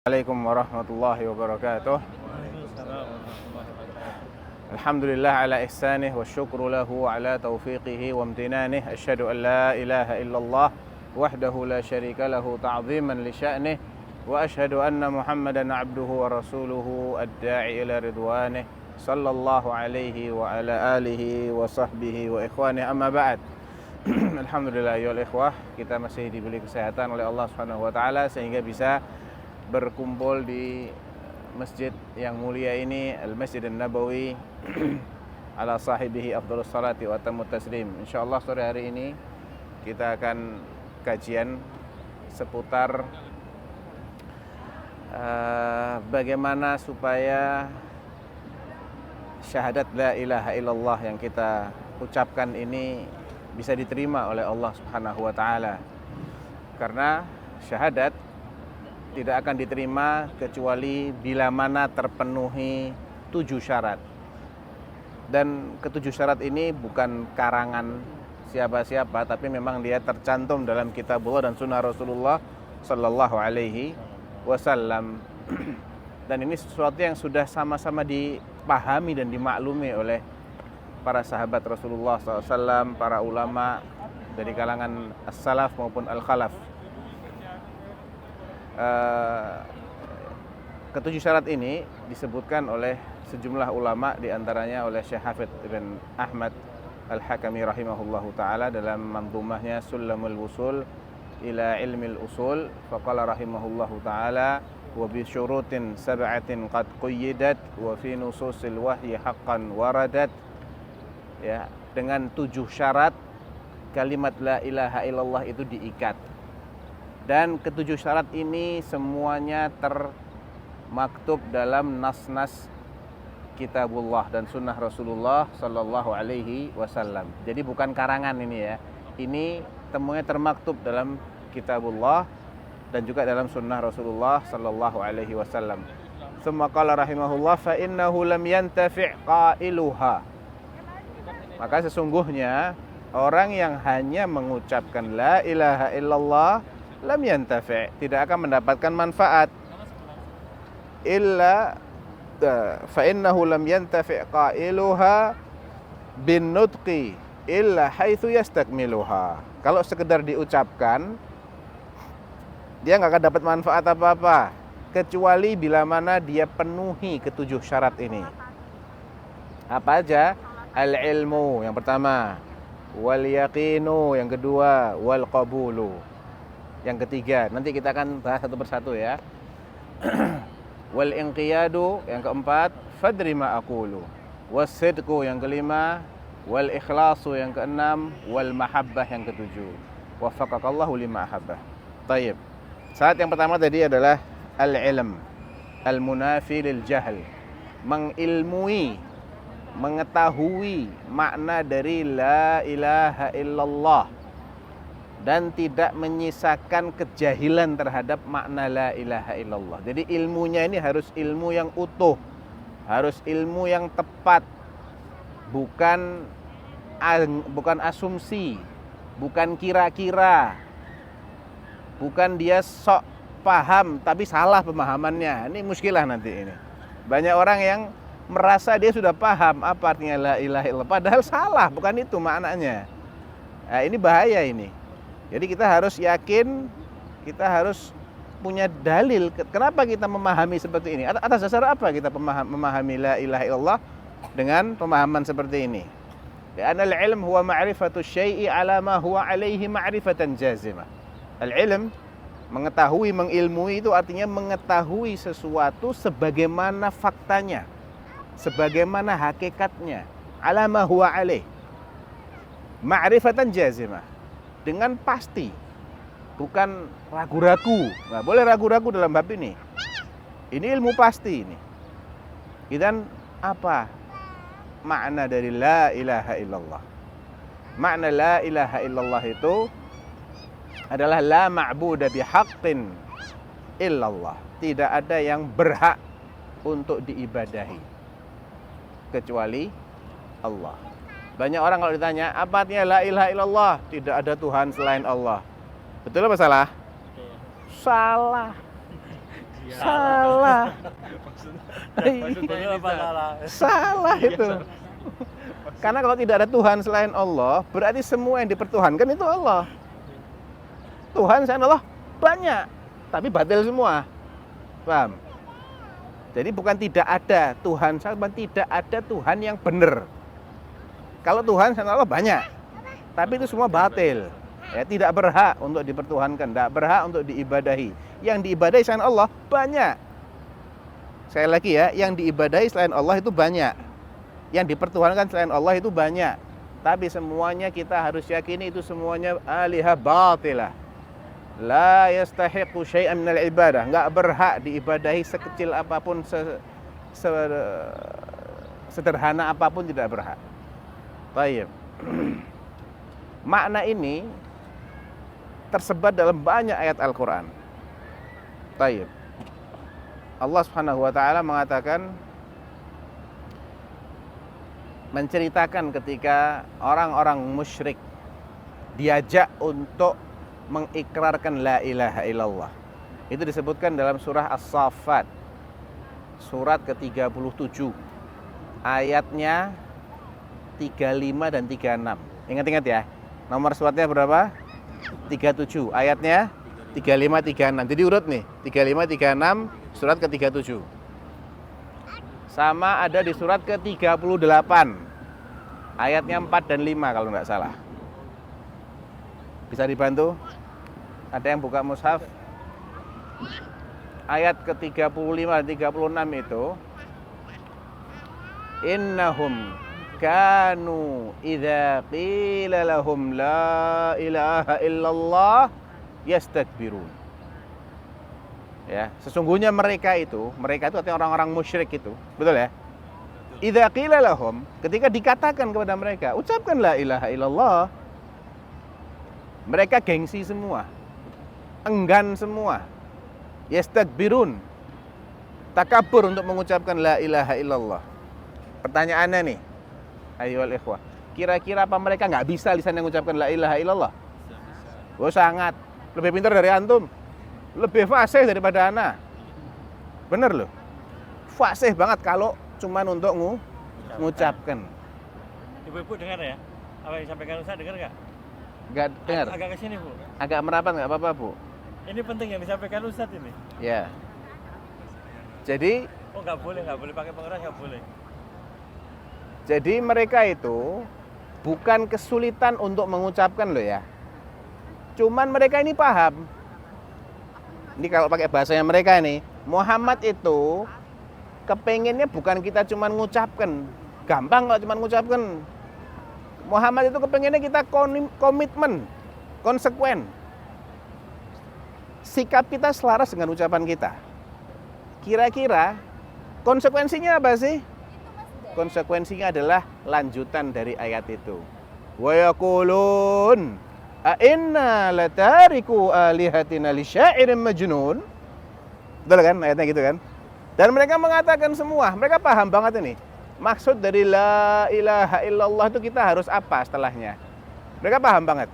Assalamualaikum warahmatullahi wabarakatuh. Alhamdulillah ala ihsanih wa syukru lahu ala taufiqihi wa amtinanih. Asyhadu an la ilaha illallah wahdahu la syarika lahu ta'ziman li sya'nih. Wa asyhadu anna Muhammadan abduhu wa rasuluhu ad-da'i ila ridwanih. Sallallahu alaihi wa ala alihi wa sahbihi wa ikhwanih, amma ba'd. Alhamdulillah ya ikhwah, kita masih diberi kesehatan oleh Allah Subhanahu wa taala sehingga bisa berkumpul di masjid yang mulia ini, Al-Masjid An-Nabawi ala sahibihi afdhalus salati wa atamut taslim. Insyaallah sore hari ini kita akan kajian seputar bagaimana supaya syahadat la ilaha illallah yang kita ucapkan ini bisa diterima oleh Allah Subhanahu wa taala. Karena syahadat tidak akan diterima kecuali bila mana terpenuhi 7 syarat. Dan ke-7 syarat ini bukan karangan siapa-siapa, tapi memang dia tercantum dalam kitabullah dan sunnah Rasulullah sallallahu alaihi wasallam. Dan ini sesuatu yang sudah sama-sama dipahami dan dimaklumi oleh para sahabat Rasulullah SAW, para ulama dari kalangan as-salaf maupun al-khalaf. Ke-7 syarat ini disebutkan oleh sejumlah ulama, diantaranya oleh Syekh Hafidz Ibn Ahmad Al-Hakami rahimahullahu ta'ala dalam manzumahnya Sulamul Wusul ila ilmil usul. Faqala rahimahullahu ta'ala wa bi syurutin sab'atin qad quyyidat wa fi nususil wahyi haqqan waradat. Ya, dengan 7 syarat kalimat la ilaha illallah itu diikat. Dan ke-7 syarat ini semuanya termaktub dalam nas-nas kitabullah dan sunnah Rasulullah sallallahu alaihi wasallam. Jadi bukan karangan ini ya. Ini semuanya termaktub dalam kitabullah dan juga dalam sunnah Rasulullah sallallahu alaihi wasallam. Tsumma qala rahimahullah fa innahu lam yantafi' qailuha. Maka sesungguhnya orang yang hanya mengucapkan la ilaha illallah lam yantafi', tidak akan mendapatkan manfaat. Illa fa innahu lam yantafi' qailuha bin nutqi illa haitsu yastakmiluha. Kalau sekedar diucapkan dia enggak akan dapat manfaat apa-apa kecuali bila mana dia penuhi ke-7 syarat ini. Apa aja? Al-ilmu yang pertama, wal yaqinu yang kedua, wal qabulu yang ketiga. Nanti kita akan bahas satu persatu ya. Wal inqiyadu yang keempat, fadri ma aqulu. Was sidqu yang kelima, wal ikhlasu yang keenam, wal mahabbah yang ketujuh. Waffaqakallahu lima ahabbah. Baik. Syarat yang pertama tadi adalah al-ilm, al-munafi lil jahl. Mengilmui, mengetahui makna dari la ilaha illallah dan tidak menyisakan kejahilan terhadap makna la ilaha illallah. Jadi ilmunya ini harus ilmu yang utuh, harus ilmu yang tepat, bukan asumsi, bukan kira-kira, bukan dia sok paham tapi salah pemahamannya. Ini muskilah nanti ini. Banyak orang yang merasa dia sudah paham apa artinya la ilaha illallah, padahal salah, bukan itu maknanya. Nah, ini bahaya ini. Jadi kita harus yakin, kita harus punya dalil kenapa kita memahami seperti ini. Atas dasar apa kita memahami la ilaha illallah dengan pemahaman seperti ini? Karena al-ilm huwa ma'rifatu syai'i ala ma huwa alaihi ma'rifatan jazimah. Al-ilm, mengetahui, mengilmui itu artinya mengetahui sesuatu sebagaimana faktanya, sebagaimana hakikatnya, ala ma huwa alaih, ma'rifatan jazimah, dengan pasti, bukan ragu-ragu. Nggak boleh ragu-ragu dalam bab ini. Ini ilmu pasti ini. Dan apa makna dari la ilaha illallah? Makna la ilaha illallah itu adalah la ma'buda bihaqqin illallah. Tidak ada yang berhak untuk diibadahi kecuali Allah. Banyak orang kalau ditanya apa artinya la ilaha illallah, tidak ada Tuhan selain Allah. Betul apa salah? Salah. Salah. Maksudnya apa salah? Salah itu. Karena kalau tidak ada Tuhan selain Allah, berarti semua yang dipertuhankan itu Allah. Tuhan selain Allah banyak, tapi batil semua. Paham? Jadi bukan tidak ada Tuhan, sama tidak ada Tuhan yang benar. Kalau Tuhan selain Allah banyak, tapi itu semua batil. Ya, tidak berhak untuk dipertuhankan, tidak berhak untuk diibadahi. Yang diibadahi selain Allah banyak. Sekali lagi ya, yang diibadahi selain Allah itu banyak. Yang dipertuhankan selain Allah itu banyak. Tapi semuanya kita harus yakini itu semuanya alihah batilah. La yastahiqu syai'an minal ibadah. Enggak berhak diibadahi sekecil apapun, sederhana apapun tidak berhak. Baik. Makna ini tersebar dalam banyak ayat Al-Quran. Baik. Allah Subhanahu wa taala mengatakan, menceritakan ketika orang-orang musyrik diajak untuk mengikrarkan la ilaha illallah. Itu disebutkan dalam surah As-Saffat, surat ke-37, ayatnya 35 dan 36. Ingat-ingat ya, nomor suratnya berapa? 37, ayatnya 35, 36. Jadi urut nih, 35, 36, surat ke-37. Sama ada di surat ke-38, ayatnya 4 dan 5 kalau nggak salah. Bisa dibantu? Ada yang buka mushaf? Ayat ke-35 dan 36 itu, innahum kanu idza qila lahum la ilaha illallah yastakbirun. Ya, sesungguhnya mereka itu artinya orang-orang musyrik itu, betul ya? Idza qila lahum, ketika dikatakan kepada mereka, ucapkan la ilaha illallah, mereka gengsi semua, enggan semua, yastakbirun, takabur untuk mengucapkan la ilaha illallah. Pertanyaannya nih, ayyuhal ikhwah, kira-kira apa mereka nggak bisa lisan yang mengucapkan la ilaha illallah? Oh sangat, lebih pintar dari antum, lebih fasih daripada ana. Bener loh, fasih banget kalau cuman untuk mengucapkan. Ibu-ibu dengar ya? Apa yang disampaikan Ustaz dengar nggak? Nggak dengar? Agak ke sini, Bu. Agak merapat nggak apa-apa, Bu? Ini penting yang disampaikan Ustaz ini. Ya. Jadi, Oh nggak boleh pakai pengeras, nggak boleh. Jadi mereka itu bukan kesulitan untuk mengucapkan loh ya. Cuman mereka ini paham. Ini kalau pakai bahasanya mereka ini, Muhammad itu kepengennya bukan kita cuman ngucapkan. Gampang kalau cuman ngucapkan. Muhammad itu kepengennya kita komitmen, konsekuen. Sikap kita selaras dengan ucapan kita. Kira-kira konsekuensinya apa sih? Konsekuensinya adalah lanjutan dari ayat itu. Wa yaqulun a inna latariku alihatina li syairin majnun. Betul kan ayatnya gitu kan? Dan mereka mengatakan semua, mereka paham banget ini. Maksud dari la ilaha illallah itu kita harus apa setelahnya? Mereka paham banget.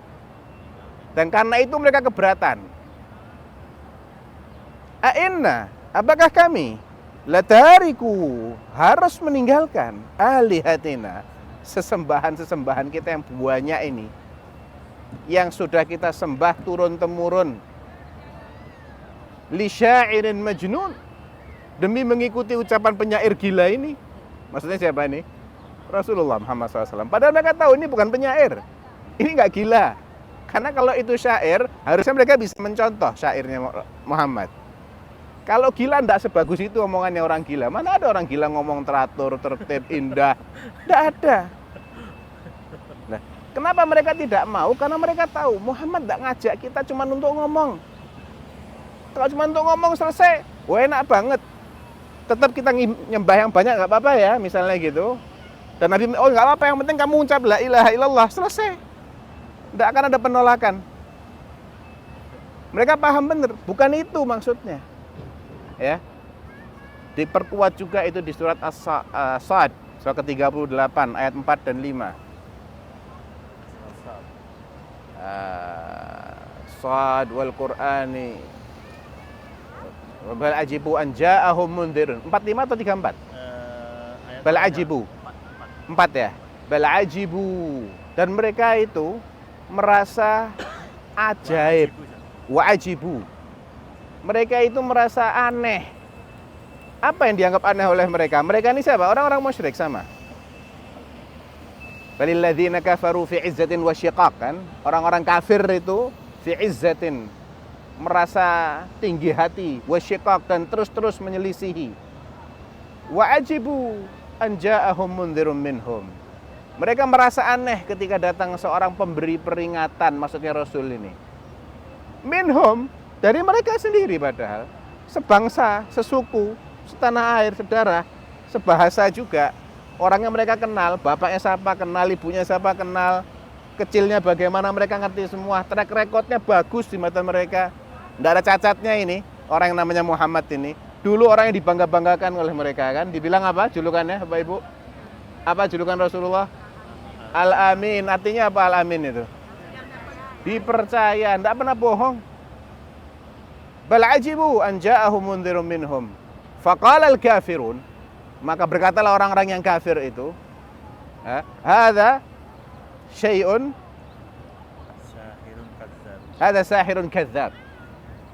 Dan karena itu mereka keberatan. A inna, apakah kami latariku harus meninggalkan alihatina, sesembahan-sesembahan kita yang banyak ini, yang sudah kita sembah turun-temurun, li syairin majnun, demi mengikuti ucapan penyair gila ini. Maksudnya siapa ini? Rasulullah Muhammad SAW. Padahal mereka tahu ini bukan penyair, ini nggak gila. Karena kalau itu syair, harusnya mereka bisa mencontoh syairnya Muhammad. Kalau gila enggak sebagus itu omongannya orang gila. Mana ada orang gila ngomong teratur, tertib, indah. Enggak ada. Nah, kenapa mereka tidak mau? Karena mereka tahu Muhammad enggak ngajak kita cuma untuk ngomong. Kalau cuma untuk ngomong selesai, wah enak banget. Tetap kita nyembah yang banyak enggak apa-apa ya, misalnya gitu. Dan Nabi, oh enggak apa-apa, yang penting kamu ucap la ilaha illallah, selesai. Enggak akan ada penolakan. Mereka paham benar, bukan itu maksudnya. Ya, diperkuat juga itu di surat As-Sad, surat ke-38 ayat 4 dan 5. Sad wal Qur'ani Bal ajibu an ja'ahum mundhirun. 45 atau 34? Ayat Bal ajibu. 4 ya. Bal ajibu. Dan mereka itu merasa ajaib. Wa ajibu. Mereka itu merasa aneh. Apa yang dianggap aneh oleh mereka? Mereka ini siapa? Orang-orang musyrik sama. Balilladzina kafaru fi izzatin wa syiqaq, kan? Orang-orang kafir itu fi izzatin, merasa tinggi hati, wa syiqaq, dan terus-terus menyelisihi. Wa ajibu an ja'ahum mundhirun minhum. Mereka merasa aneh ketika datang seorang pemberi peringatan, maksudnya Rasul ini. Minhum, dari mereka sendiri padahal. Sebangsa, sesuku, setanah air, saudara, sebahasa juga. Orangnya mereka kenal, bapaknya siapa kenal, ibunya siapa kenal, kecilnya bagaimana mereka ngerti semua. Track recordnya bagus di mata mereka. Tidak ada cacatnya ini, orang yang namanya Muhammad ini. Dulu orang yang dibangga-banggakan oleh mereka, kan. Dibilang apa julukannya, Bapak Ibu? Apa julukan Rasulullah? Al-Amin. Artinya apa Al-Amin itu? Dipercaya, tidak pernah bohong. Bal ajibu an ja'ahum mundhirun minhum. Faqala al-kafirun, maka berkatalah orang-orang yang kafir itu, hadza syai'un, hadza sahirun kadzdzab.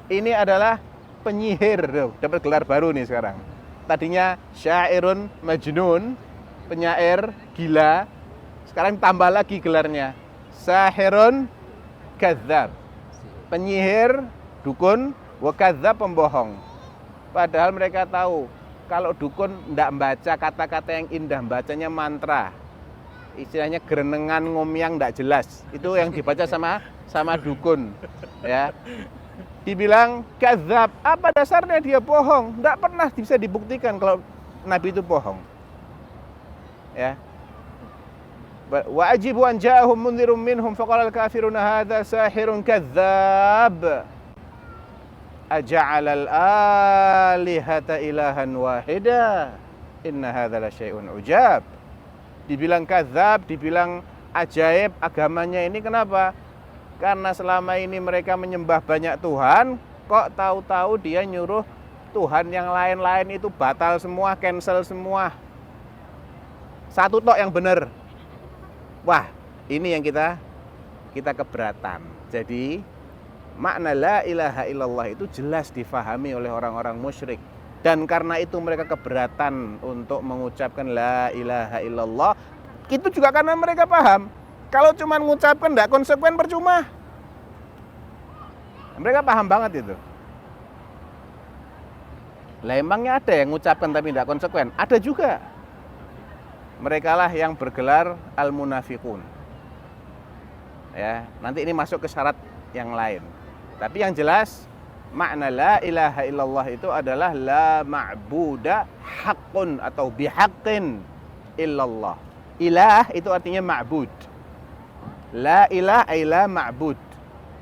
Ini adalah penyihir. Dapat gelar baru nih sekarang. Tadinya syairun majnun, penyair gila. Sekarang tambah lagi gelarnya sahirun kadzdzab, penyihir, dukun, wa kadzdzab, pembohong. Padahal mereka tahu kalau dukun tidak membaca kata-kata yang indah, bacanya mantra, istilahnya gerenengan ngomyang tidak jelas. Itu yang dibaca sama dukun, ya. Dibilang kadzdzab, apa dasarnya dia bohong? Tidak pernah bisa dibuktikan kalau Nabi itu bohong, ya. Wa ajibu an ja'ahum mundhirun minhum faqala al-kafiruna hadza sahirun kadzdzab. Aja'alal alihata ilahan wahida inna hadza la syai'un ujab. Dibilang kadzab, dibilang ajaib agamanya ini. Kenapa? Karena selama ini mereka menyembah banyak Tuhan, kok tahu-tahu dia nyuruh Tuhan yang lain-lain itu batal semua, cancel semua. Satu tok yang benar. Wah, ini yang kita keberatan. Jadi makna la ilaha illallah itu jelas difahami oleh orang-orang musyrik. Dan karena itu mereka keberatan untuk mengucapkan la ilaha illallah. Itu juga karena mereka paham, kalau cuma mengucapkan tidak konsekuen percuma. Mereka paham banget itu. Lah emangnya ada yang mengucapkan tapi tidak konsekuen? Ada juga. Mereka lah yang bergelar al-munafiqun. Ya, nanti ini masuk ke syarat yang lain. Tapi yang jelas makna la ilaha illallah itu adalah la ma'buda haqqun atau bihaqqin illallah. Ilah itu artinya ma'bud. La ilah ay la ma'bud.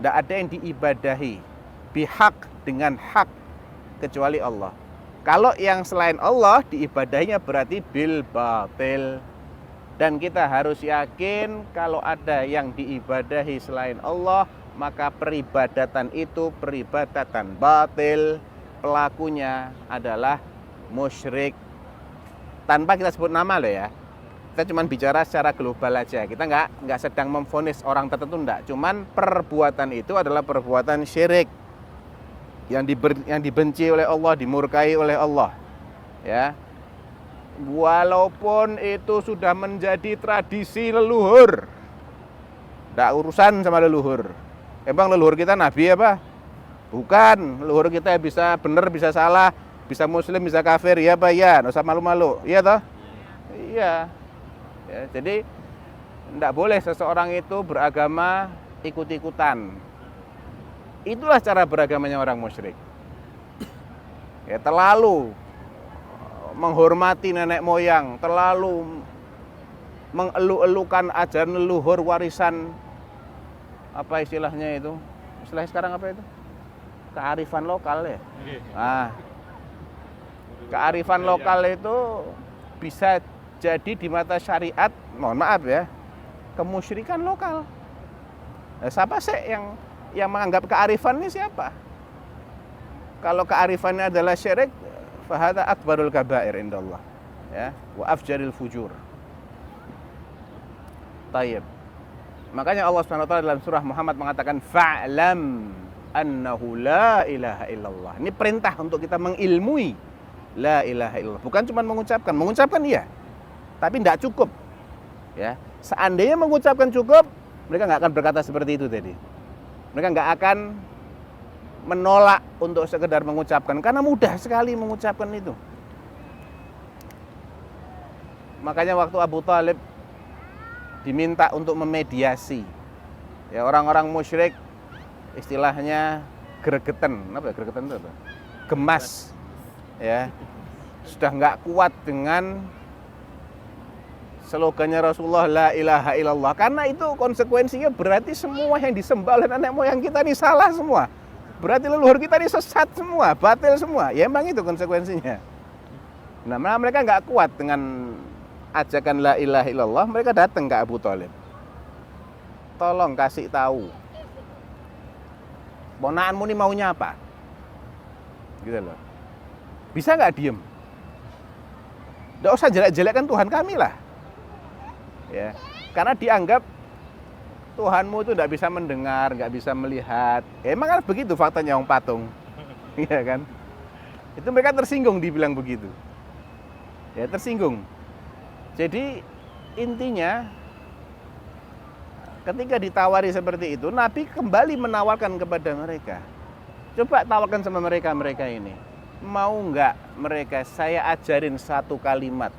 Tidak ada yang diibadahi bihaq, dengan hak, kecuali Allah. Kalau yang selain Allah diibadahinya berarti bil batil. Dan kita harus yakin kalau ada yang diibadahi selain Allah, maka peribadatan itu peribadatan batil, pelakunya adalah musyrik. Tanpa kita sebut nama loh ya. Kita cuma bicara secara global aja. Kita nggak sedang memvonis orang tertentu, enggak. Cuman perbuatan itu adalah perbuatan syirik yang dibenci oleh Allah, dimurkai oleh Allah. Ya. Walaupun itu sudah menjadi tradisi leluhur. Enggak urusan sama leluhur. Emang leluhur kita nabi apa? Bukan. Leluhur kita bisa benar, bisa salah, bisa muslim, bisa kafir, ya Pak, ya. Enggak usah malu-malu. Iya toh? Iya. Ya, jadi enggak boleh seseorang itu beragama ikut-ikutan. Itulah cara beragamanya orang musyrik. Ya, terlalu menghormati nenek moyang, terlalu mengeluh-elukan ajaran leluhur, warisan, apa istilahnya itu? Istilah sekarang apa itu? Kearifan lokal ya. Nah, kearifan lokal itu bisa jadi di mata syariat, mohon maaf ya, kemusyrikan lokal. Nah, siapa sih yang menganggap kearifan ini siapa? Kalau kearifannya adalah syirik, fahada akbarul kabair indallah. Ya, wa afjaril fujur. Tayyib. Makanya Allah Subhanahu wa taala dalam surah Muhammad mengatakan fa'lam annahu la ilaha illallah. Ini perintah untuk kita mengilmui la ilaha illallah. Bukan cuma mengucapkan iya. Tapi tidak cukup. Ya, seandainya mengucapkan cukup, mereka nggak akan berkata seperti itu tadi. Mereka nggak akan menolak untuk sekedar mengucapkan karena mudah sekali mengucapkan itu. Makanya waktu Abu Thalib diminta untuk memediasi, ya orang-orang musyrik istilahnya gregetan, apa ya gregetan itu apa? Gemas, ya sudah nggak kuat dengan slogannya Rasulullah la ilaha illallah, karena itu konsekuensinya berarti semua yang disembah oleh nenek moyang kita ini salah semua. Berarti leluhur kita ini sesat semua, batil semua. Ya emang itu konsekuensinya. Nah, mereka nggak kuat dengan ajakan la ilaha illallah, mereka datang ke Abu Thalib. Tolong kasih tahu. Ponakanmu ini maunya apa? Gitu loh. Bisa nggak diem? Nggak usah jelek-jelekkan Tuhan kami lah. Ya, karena dianggap Tuhanmu itu tidak bisa mendengar, nggak bisa melihat. Ya, emang kan begitu faktanya orang patung, iya kan? Itu mereka tersinggung dibilang begitu. Ya tersinggung. Jadi intinya ketika ditawari seperti itu, Nabi kembali menawarkan kepada mereka. Coba tawarkan sama mereka ini. Mau nggak mereka saya ajarin satu kalimat.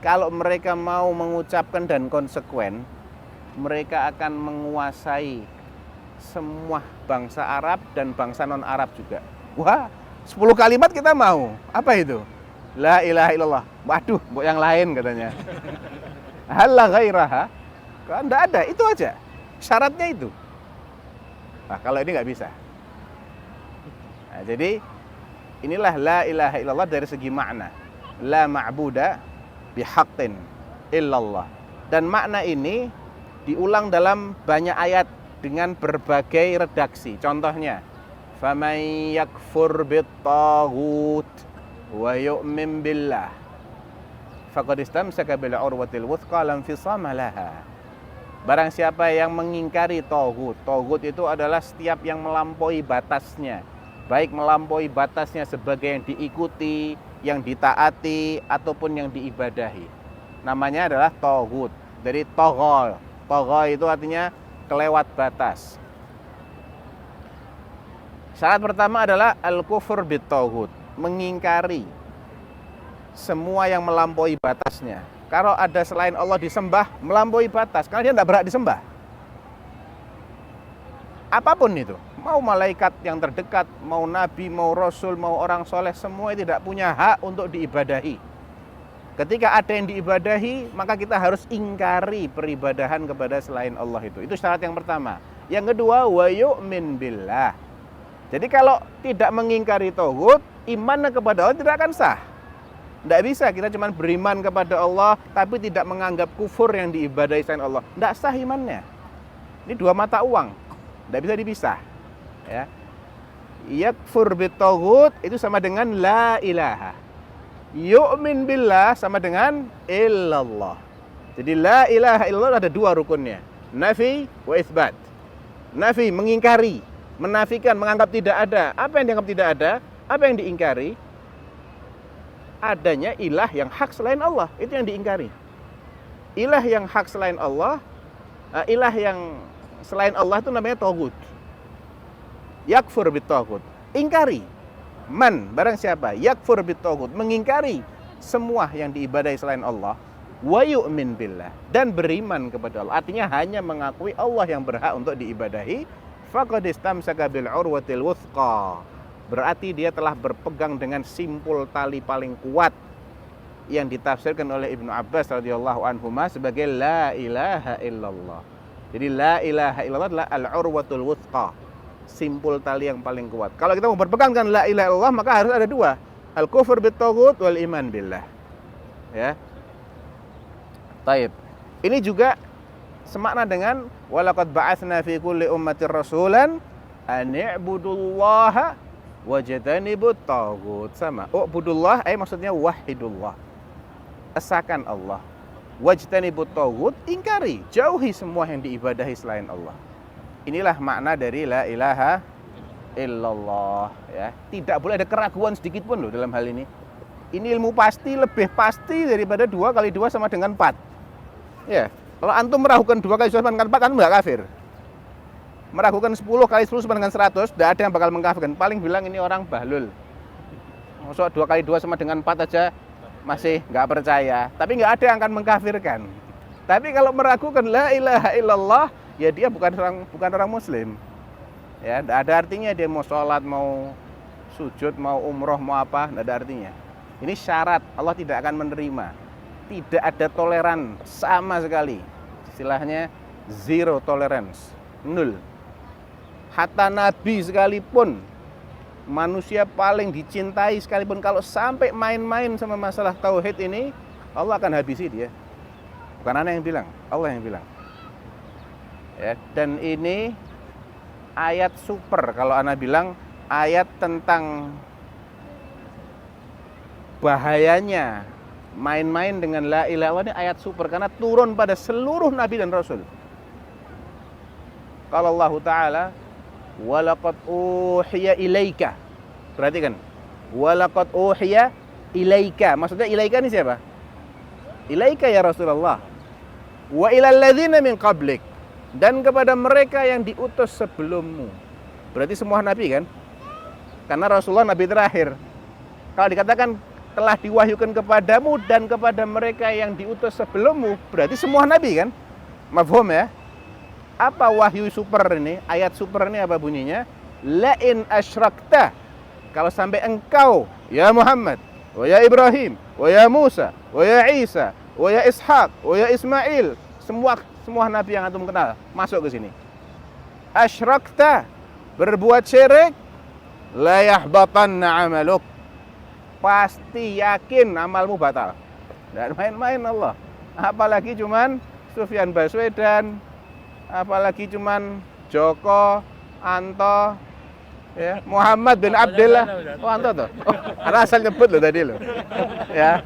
Kalau mereka mau mengucapkan dan konsekuen, mereka akan menguasai semua bangsa Arab dan bangsa non-Arab juga. Wah, 10 kalimat kita mau. Apa itu? La ilaha illallah. Waduh, yang lain katanya. Halla ghairaha. Kan enggak ada, itu aja. Syaratnya itu. Nah, kalau ini nggak bisa. Nah, jadi inilah la ilaha illallah dari segi makna. La ma'buda bihaqqin illallah. Dan makna ini diulang dalam banyak ayat dengan berbagai redaksi. Contohnya, faman yakfur bit-taghut wa yu'min billah faqad istamsaka bil urwatil wuthqa lam fisama laha. Barang siapa yang mengingkari taghut. Taghut itu adalah setiap yang melampaui batasnya. Baik melampaui batasnya sebagai yang diikuti, yang ditaati ataupun yang diibadahi. Namanya adalah taghut. Dari toghol. Togha itu artinya kelewat batas. Syarat pertama adalah al-kufur bit-taghut, mengingkari semua yang melampaui batasnya. Kalau ada selain Allah disembah, melampaui batas, karena dia tidak berhak disembah. Apapun itu, mau malaikat yang terdekat, mau nabi, mau rasul, mau orang soleh, semua tidak punya hak untuk diibadahi. Ketika ada yang diibadahi, maka kita harus ingkari peribadahan kepada selain Allah itu. Itu syarat yang pertama. Yang kedua, wa yu'min billah. Jadi kalau tidak mengingkari taghut, iman kepada Allah tidak akan sah. Tidak bisa kita cuma beriman kepada Allah, tapi tidak menganggap kufur yang diibadahi selain Allah. Tidak sah imannya. Ini dua mata uang. Tidak bisa dipisah. Ya. Yakfur bit-taghut itu sama dengan la ilaha. Yu'min billah sama dengan illallah. Jadi la ilaha illallah ada dua rukunnya. Nafi wa itsbat. Nafi mengingkari, menafikan, menganggap tidak ada. Apa yang dianggap tidak ada? Apa yang diingkari? Adanya ilah yang hak selain Allah. Itu yang diingkari. Ilah yang hak selain Allah, ilah yang selain Allah itu namanya taghut. Yakfur bit-taghut. Ingkari. Man, barang siapa yakfur bit-taghut, mengingkari semua yang diibadahi selain Allah, wa yu'min billah, dan beriman kepada Allah, artinya hanya mengakui Allah yang berhak untuk diibadahi, faqad istamsaka bil urwatil wuthqa, berarti dia telah berpegang dengan simpul tali paling kuat yang ditafsirkan oleh Ibnu Abbas radhiyallahu anhuma sebagai la ilaha illallah. Jadi la ilaha illallah adalah al-urwatul wuthqa, simpul tali yang paling kuat. Kalau kita mau berpegang dengan la ilaha illallah, maka harus ada dua, al-kufur bit-taghut wal iman billah. Ya. Taib. Ini juga semakna dengan walaqad ba'atsna fi kulli ummatir rasulan an i'budullaha wajtanibut taghut. Sama. Ubudullah maksudnya wahidullah. Esakan Allah. Wajtanibut taghut, ingkari, jauhi semua yang diibadahi selain Allah. Inilah makna dari la ilaha illallah ya. Tidak boleh ada keraguan sedikit pun loh dalam hal ini. Ini ilmu pasti, lebih pasti daripada 2 kali 2 sama dengan 4. Ya, kalau antum meragukan 2 kali 2 sama dengan 4, antum nggak kafir. Meragukan 10 kali 10 sama dengan 100, tidak ada yang bakal mengkafirkan. Paling bilang ini orang bahlul. Maksud 2 kali 2 sama dengan 4 aja masih nggak percaya. Tapi nggak ada yang akan mengkafirkan. Tapi kalau meragukan la ilaha illallah, ya dia bukan orang muslim. Ya, tidak ada artinya dia mau sholat, mau sujud, mau umroh, mau apa, tidak ada artinya. Ini syarat, Allah tidak akan menerima. Tidak ada toleran sama sekali. Istilahnya zero tolerance, 0. Hatta Nabi sekalipun, manusia paling dicintai sekalipun, kalau sampai main-main sama masalah tauhid ini, Allah akan habisi dia. Bukan ana yang bilang, Allah yang bilang. Ya, dan ini ayat super kalau ana bilang, ayat tentang bahayanya main-main dengan la ilaha illallah, ayat super karena turun pada seluruh nabi dan rasul. Kalau Allah Ta'ala, walaqad uhiya ilaika. Perhatikan, walaqad uhiya ilaika. Maksudnya ilaika ini siapa? Ilaika ya Rasulullah. Wa ilal ladzina min qablik. Dan kepada mereka yang diutus sebelummu. Berarti semua nabi kan? Karena Rasulullah nabi terakhir. Kalau dikatakan telah diwahyukan kepadamu dan kepada mereka yang diutus sebelummu, berarti semua nabi kan? Mafhum ya? Apa wahyu super ini? Ayat super ini apa bunyinya? La in asyrakta. Kalau sampai engkau ya Muhammad, wa ya Ibrahim, wa ya Musa, wa ya Isa, wa ya Ishaq, wa ya Ismail, semua nabi yang antum kenal masuk ke sini. Asyrakta, berbuat syirik, la yahbatanna amaluk. Pasti yakin amalmu batal. Dan main-main Allah. Apalagi cuman Sufyan Baswedan, apalagi cuman Joko, Anto, ya, Muhammad bin Abdullah. Oh, Anto tuh. Oh, karena asal nyebut loh tadi loh. Ya.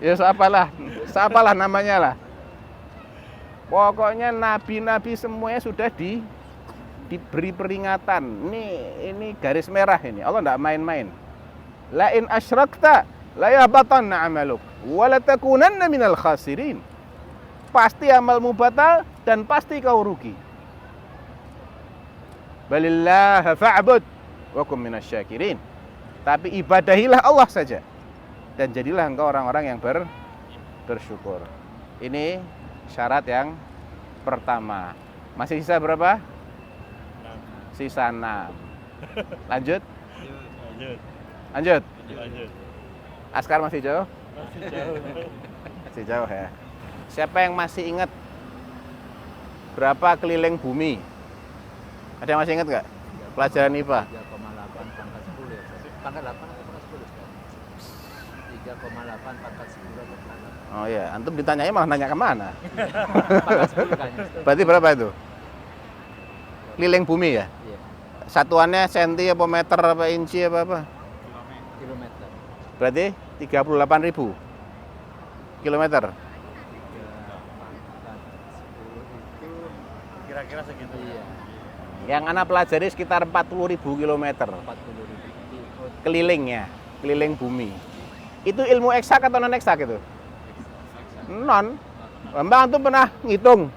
Ya siapalah namanya lah. Pokoknya nabi-nabi semuanya sudah diberi peringatan. Ini garis merah ini. Allah enggak main-main. La in asyrakta la yahbatanna amaluk wa la takunanna minal khasirin. Pasti amalmu batal dan pasti kau rugi. Balillaha fa'bud wa kum minasyakirin. Tapi ibadahilah Allah saja dan jadilah engkau orang-orang yang bersyukur. Ini syarat yang pertama. Masih sisa berapa? 6. Sisa 6. Lanjut. Lanjut. Askar masih jauh? Masih jauh ya. Siapa yang masih ingat berapa keliling bumi? Ada yang masih ingat nggak? Pelajaran IPA. 3,8 pangkat 10 ya. Pangkat 8 atau pangkat 10 sekarang? 3,8 pangkat 10. Oh iya, antum ditanyanya malah nanya kemana? Pangkat 10 kan. Berarti berapa itu? Keliling bumi ya? Iya. Satuannya senti apa meter apa inci apa? Kilometer. Berarti 38.000 kilometer. 3 pangkat 10 itu Kira-kira segitu. iya. Yang anak pelajari sekitar 40.000 kilometer 40.000 kelilingnya, keliling bumi. Itu ilmu eksak atau non eksak itu? Non. Mbak antum pernah ngitung?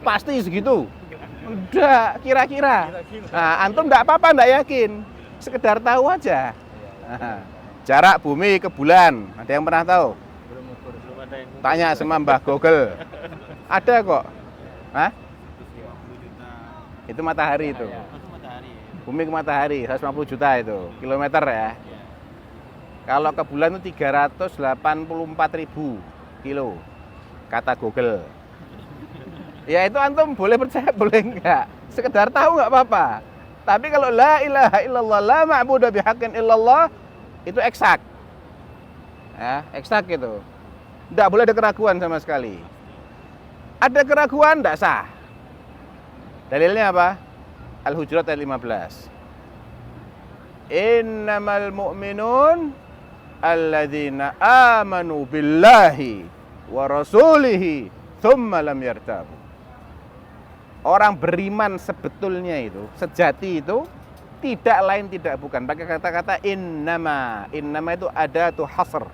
Pasti segitu. Udah kira-kira. Nah, antum enggak apa-apa, enggak yakin. Sekedar tahu aja. Nah, jarak bumi ke bulan. Ada yang pernah tahu? belum ukur. Belum ada yang Tanya sama Mbah Google. Ada kok. Hah? Itu matahari itu. Itu matahari. Bumi ke matahari 150 juta itu kilometer ya. Kalau ke bulan itu 384.000 kilo kata Google. Ya itu antum boleh percaya boleh enggak. Sekedar tahu enggak apa-apa. Tapi kalau la ilaha illallah la ma'budu bihaqqin illallah itu eksak. Ya, eksak itu. Enggak boleh ada keraguan sama sekali. Ada keraguan enggak sah. Dalilnya apa? Al-Hujurat ayat 15. Innamal mu'minun alladzina amanu billahi wa rasulihi thumma lam yartabu. Orang beriman sebetulnya itu, sejati itu tidak lain tidak bukan pakai kata-kata innama. Innama itu ada tuh hasr,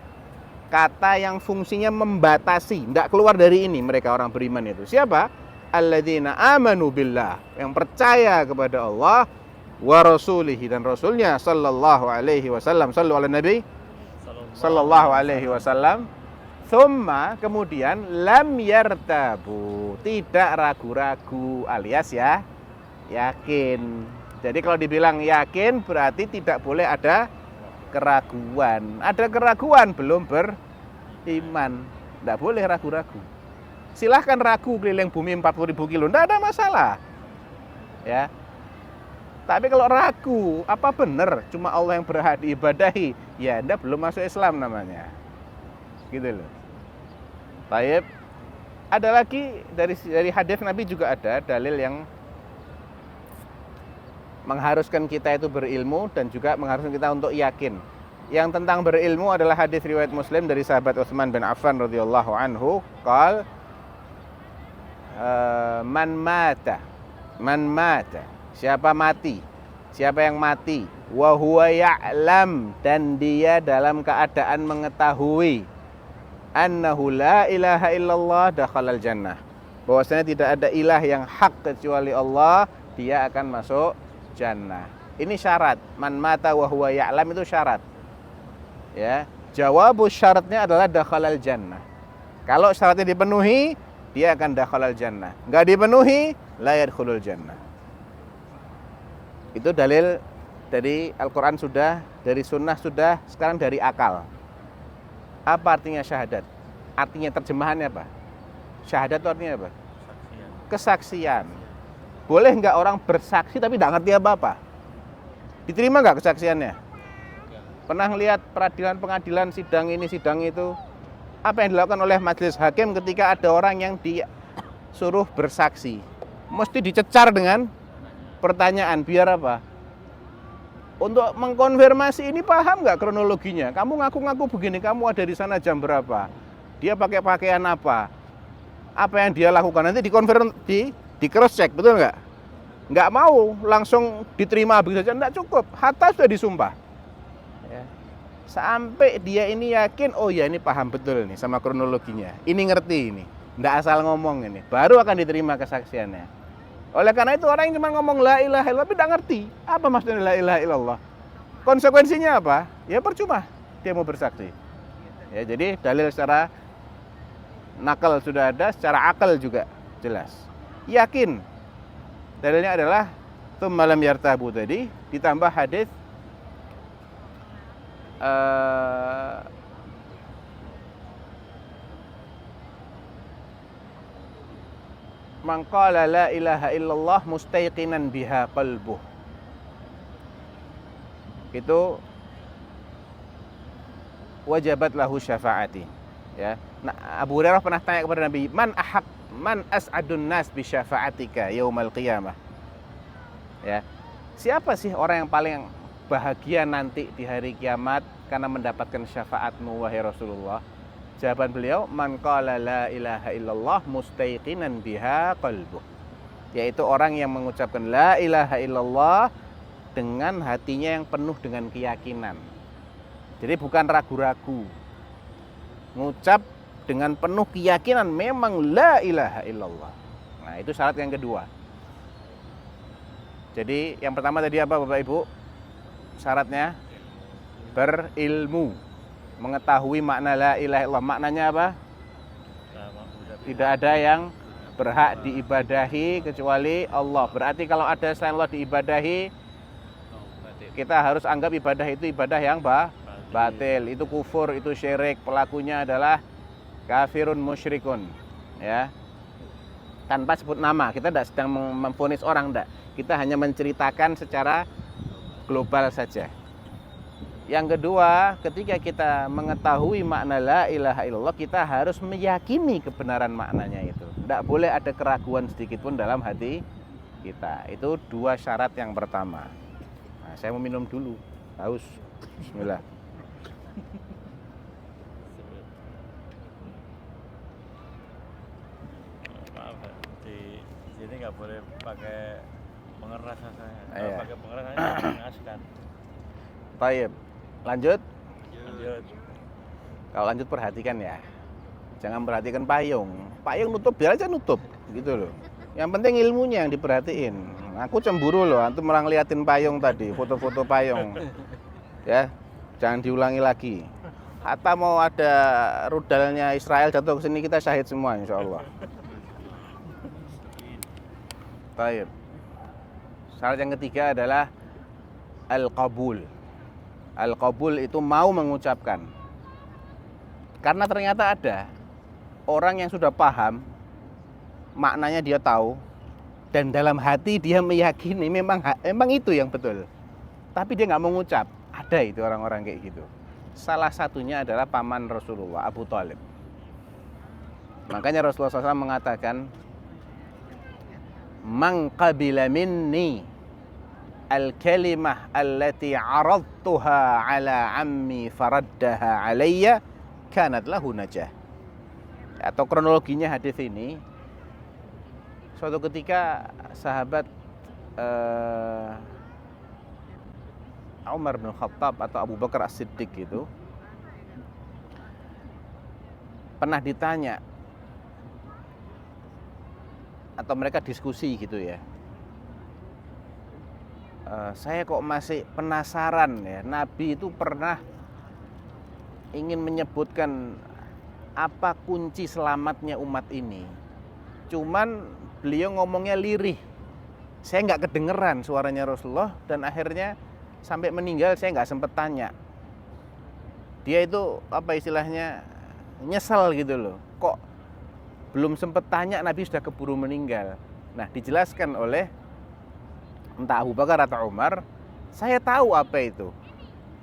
kata yang fungsinya membatasi, tidak keluar dari ini. Mereka orang beriman itu siapa? Alladzina amanu billah, yang percaya kepada Allah, wa rasulihi, dan rasulnya sallallahu alaihi wasallam. Sallu ala nabi sallallahu alaihi wasallam. Thumma, kemudian lam yartabu, tidak ragu-ragu, alias ya yakin. Jadi kalau dibilang yakin berarti tidak boleh ada keraguan. Ada keraguan belum beriman, tidak boleh ragu-ragu. Silahkan ragu keliling bumi 40.000 kilo, tidak ada masalah ya. Tapi kalau ragu, apa benar cuma Allah yang berhak diibadahi, ya Anda belum masuk Islam namanya. Gitu loh. Baik. Ada lagi dari hadis Nabi juga ada dalil yang mengharuskan kita itu berilmu dan juga mengharuskan kita untuk yakin. Yang tentang berilmu adalah hadis riwayat Muslim dari sahabat Utsman bin Affan radhiyallahu anhu, qal man mata, siapa yang mati, wa huwa ya'lam, dan dia dalam keadaan mengetahui, annahu la ilaha illallah dakhalal jannah, bahwasanya tidak ada ilah yang hak kecuali Allah, dia akan masuk jannah. Ini syarat. Man mata wa huwa ya'lam itu syarat. Ya, jawabus syaratnya adalah dakhalal jannah. Kalau syaratnya dipenuhi, dia akan dakhalal jannah. Enggak dipenuhi, la yadkhulul jannah. Itu dalil dari Al-Qur'an sudah, dari sunnah sudah, sekarang dari akal. Apa artinya syahadat? Artinya terjemahannya apa? Syahadat itu artinya apa? Kesaksian. Boleh nggak orang bersaksi tapi nggak ngerti apa-apa? Diterima nggak kesaksiannya? Pernah lihat peradilan, pengadilan, sidang ini, sidang itu? Apa yang dilakukan oleh majelis hakim ketika ada orang yang disuruh bersaksi? Mesti dicecar dengan pertanyaan, biar apa? Untuk mengkonfirmasi ini paham nggak kronologinya? Kamu ngaku-ngaku begini, kamu ada di sana jam berapa? Dia pakai pakaian apa? Apa yang dia lakukan? Nanti di cross check, betul nggak? Nggak mau langsung diterima begitu saja, nggak cukup. Hatta sudah disumpah. Ya. Sampai dia ini yakin, oh ya ini paham betul nih sama kronologinya. Ini ngerti ini, nggak asal ngomong ini. Baru akan diterima kesaksiannya. Oleh karena itu orang yang cuma ngomong la ilaha illallah tapi tidak ngerti apa maksudnya la ilaha illallah. Konsekuensinya apa? Ya percuma dia mau bersaksi. Ya, jadi dalil secara nakal sudah ada, secara akal juga jelas. Yakin. Dalilnya adalah tsumma lam yartabu tadi ditambah hadis man qala la ilaha illallah mustayqinan biha qalbuh. Itu wajabat lahu syafaati. Ya. Nah, Abu Hurairah pernah tanya kepada Nabi, man as'adun nas bi syafaatika yaumal qiyamah. Ya. Siapa sih orang yang paling bahagia nanti di hari kiamat karena mendapatkan syafaatmu wahai Rasulullah? Jawaban beliau, man qala la ilaha illallah mustayqinan biha qalbuh. Yaitu orang yang mengucapkan la ilaha illallah dengan hatinya yang penuh dengan keyakinan. Jadi bukan ragu-ragu. Ngucap dengan penuh keyakinan memang la ilaha illallah. Nah, itu syarat yang kedua. Jadi yang pertama tadi apa Bapak Ibu? Syaratnya berilmu. Mengetahui makna la ilaha illallah. Maknanya apa? Tidak ada yang berhak diibadahi kecuali Allah. Berarti kalau ada selain Allah diibadahi, kita harus anggap ibadah itu ibadah yang batil. Itu kufur, itu syirik. Pelakunya adalah kafirun musyrikun. Ya. Tanpa sebut nama. Kita tidak sedang memvonis orang, tidak. Kita hanya menceritakan secara global saja. Yang kedua, ketika kita mengetahui makna la ilaha illallah, kita harus meyakini kebenaran maknanya itu. Tidak boleh ada keraguan sedikit pun dalam hati kita. Itu dua syarat yang pertama. Nah, saya mau minum dulu. Haus. Bismillah. Maaf ya, di sini nggak boleh pakai pengeras rasanya. Kalau Iya. pakai pengeras rasanya mengenaskan. Baik. Lanjut. Lanjut. Kalau lanjut perhatikan ya. Jangan perhatikan payung. Payung nutup biar aja nutup gitu loh. Yang penting ilmunya yang diperhatiin. Aku cemburu loh, antum malah ngeliatin payung tadi, foto-foto payung. Ya, jangan diulangi lagi. Hatta mau ada rudalnya Israel jatuh ke sini kita syahid semua insya Allah. Baik. Syarat yang ketiga adalah al-qabul. Al-qabul itu mau mengucapkan. Karena ternyata ada orang yang sudah paham, maknanya dia tahu, dan dalam hati dia meyakini memang itu yang betul. Tapi dia nggak mengucap. Ada itu orang-orang kayak gitu. Salah satunya adalah paman Rasulullah, Abu Thalib. Makanya Rasulullah SAW mengatakan, "Man qabila minni al-kalimah allati aradtuha ala ammi faraddaha alayya kanat lahu najah." Atau kronologinya hadis ini, suatu ketika sahabat Umar bin Khattab atau Abu Bakar As-Siddiq itu pernah ditanya atau mereka diskusi gitu ya. Saya kok masih penasaran ya, Nabi itu pernah ingin menyebutkan apa kunci selamatnya umat ini. Cuman beliau ngomongnya lirih. Saya nggak kedengeran suaranya Rasulullah dan akhirnya sampai meninggal saya nggak sempet tanya. Dia itu apa istilahnya nyesel gitu loh. Kok belum sempet tanya Nabi sudah keburu meninggal. Nah dijelaskan oleh entah Abu Bakar atau Umar, saya tahu apa itu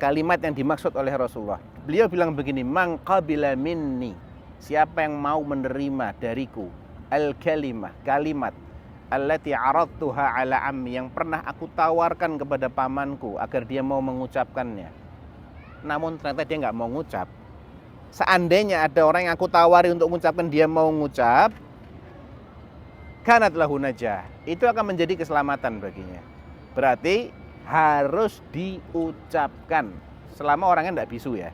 kalimat yang dimaksud oleh Rasulullah. Beliau bilang begini, "Man qabila minni." Siapa yang mau menerima dariku al-kalimah, kalimat allati aradtuha ala ammi, yang pernah aku tawarkan kepada pamanku agar dia mau mengucapkannya. Namun ternyata dia nggak mau ngucap. Seandainya ada orang yang aku tawari untuk mengucapkan, dia mau ngucap, kanat lahu najah, itu akan menjadi keselamatan baginya. Berarti harus diucapkan selama orangnya tidak bisu ya.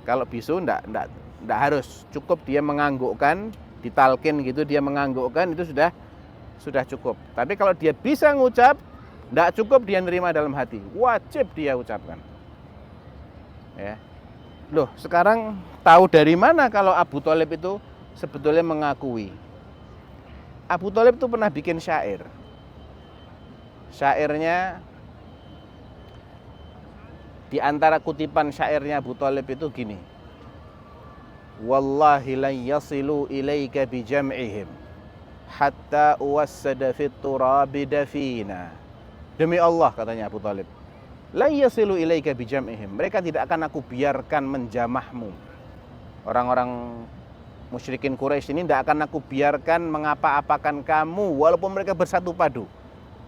Kalau bisu tidak harus, cukup dia menganggukkan, ditalkin gitu, dia menganggukkan, itu sudah cukup. Tapi kalau dia bisa ngucap, tidak cukup dia nerima dalam hati, wajib dia ucapkan. Ya. Loh, sekarang tahu dari mana kalau Abu Thalib itu sebetulnya mengakui? Abu Thalib itu pernah bikin syair. Syairnya, di antara kutipan syairnya Abu Thalib itu gini, "Wallahi lan yasilu ilaika bi jam'ihim hatta uwassada fit turabi dafina." Demi Allah katanya Abu Thalib, "La yasilu ilaika bi jam'ihim." Mereka tidak akan aku biarkan menjamahmu. Orang-orang musyrikin Quraisy ini tidak akan aku biarkan mengapa-apakan kamu walaupun mereka bersatu padu.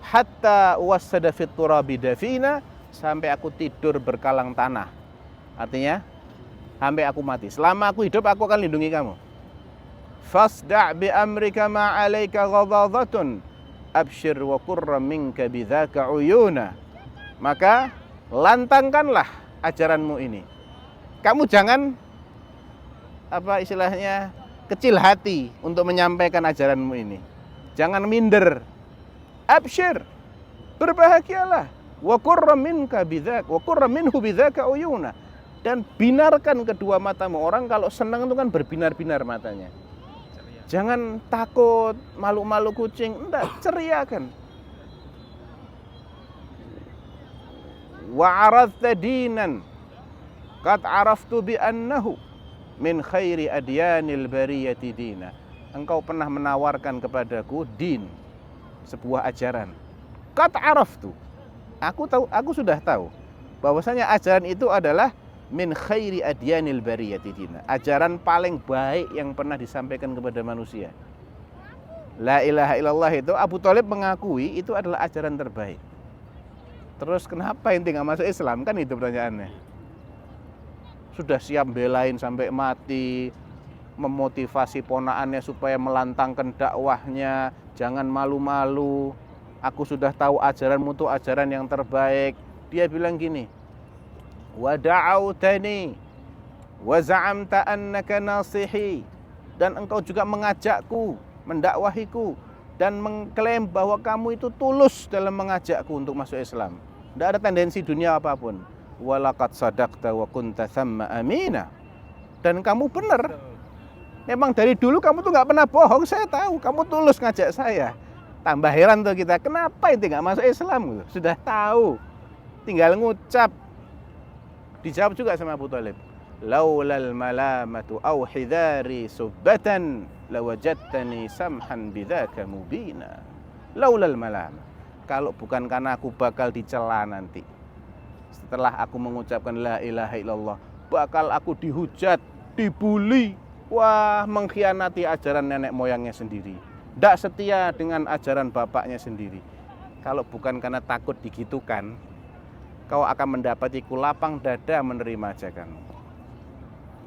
Hatta uwassada fit turabi dafina, sampai aku tidur berkalang tanah. Artinya sampai aku mati. Selama aku hidup aku akan lindungi kamu. Fasda' bi amrika ma 'alaika ghadadhatun abshir wa qurra minka bidzaka uyuna. Maka lantangkanlah ajaranmu ini. Kamu jangan apa istilahnya kecil hati untuk menyampaikan ajaranmu ini. Jangan minder. Abshir, berbahagialah. Wa qurra minka bidzaka wa qurra minhu bidzaka uyuna. Dan binarkan kedua matamu. Orang kalau senang itu kan berbinar-binar matanya. Jangan takut, malu-malu kucing, enggak, ceriakan. Wa aradta dinan qad araftu bi annahu min khairi adyanil bariyati dina. Engkau pernah menawarkan kepadaku din, sebuah ajaran. Qad araftu. Aku sudah tahu bahwasanya ajaran itu adalah min khairi adyanil bariyati dina, ajaran paling baik yang pernah disampaikan kepada manusia. La ilaha illallah itu Abu Thalib mengakui itu adalah ajaran terbaik. Terus kenapa ente nggak masuk Islam? Kan itu pertanyaannya. Sudah siap belain sampai mati, memotivasi ponaannya supaya melantangkan dakwahnya, jangan malu-malu. Aku sudah tahu ajaranmu itu ajaran yang terbaik. Dia bilang gini, wa da'autani wa za'amta annaka nasihi, dan engkau juga mengajakku, mendakwahiku, dan mengklaim bahwa kamu itu tulus dalam mengajakku untuk masuk Islam. Tidak ada tendensi dunia apapun. Walaqad sadaqta wa kunta thamma amina. Dan kamu benar. Memang dari dulu kamu tuh nggak pernah bohong, saya tahu. Kamu tulus ngajak saya. Tambah heran tuh kita, kenapa itu nggak masuk Islam? Sudah tahu, tinggal ngucap. Dijawab juga sama Abu Thalib. Laulal malamatu au hidari subbatan lawajadtani samhan bidzaka mubina. Laulal malam. Kalau bukan karena aku bakal dicela nanti, setelah aku mengucapkan la ilaha illallah, bakal aku dihujat, dibully, wah, mengkhianati ajaran nenek moyangnya sendiri, tidak setia dengan ajaran bapaknya sendiri. Kalau bukan karena takut digitukan, kau akan mendapati lapang dada menerima ajakanmu.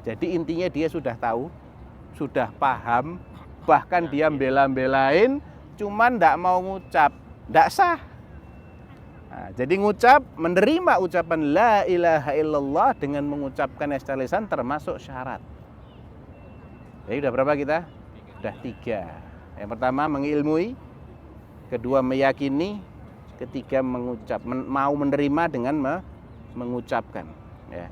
Jadi intinya dia sudah tahu, sudah paham, bahkan dia bela-belain, cuman tidak mau ngucap, tidak sah. Nah, jadi ngucap, menerima ucapan la ilaha illallah dengan mengucapkan istilah lisan termasuk syarat. Jadi udah berapa kita? Udah 3. Yang pertama mengilmui, kedua meyakini, ketiga mengucap, mau menerima dengan mengucapkan. Ya.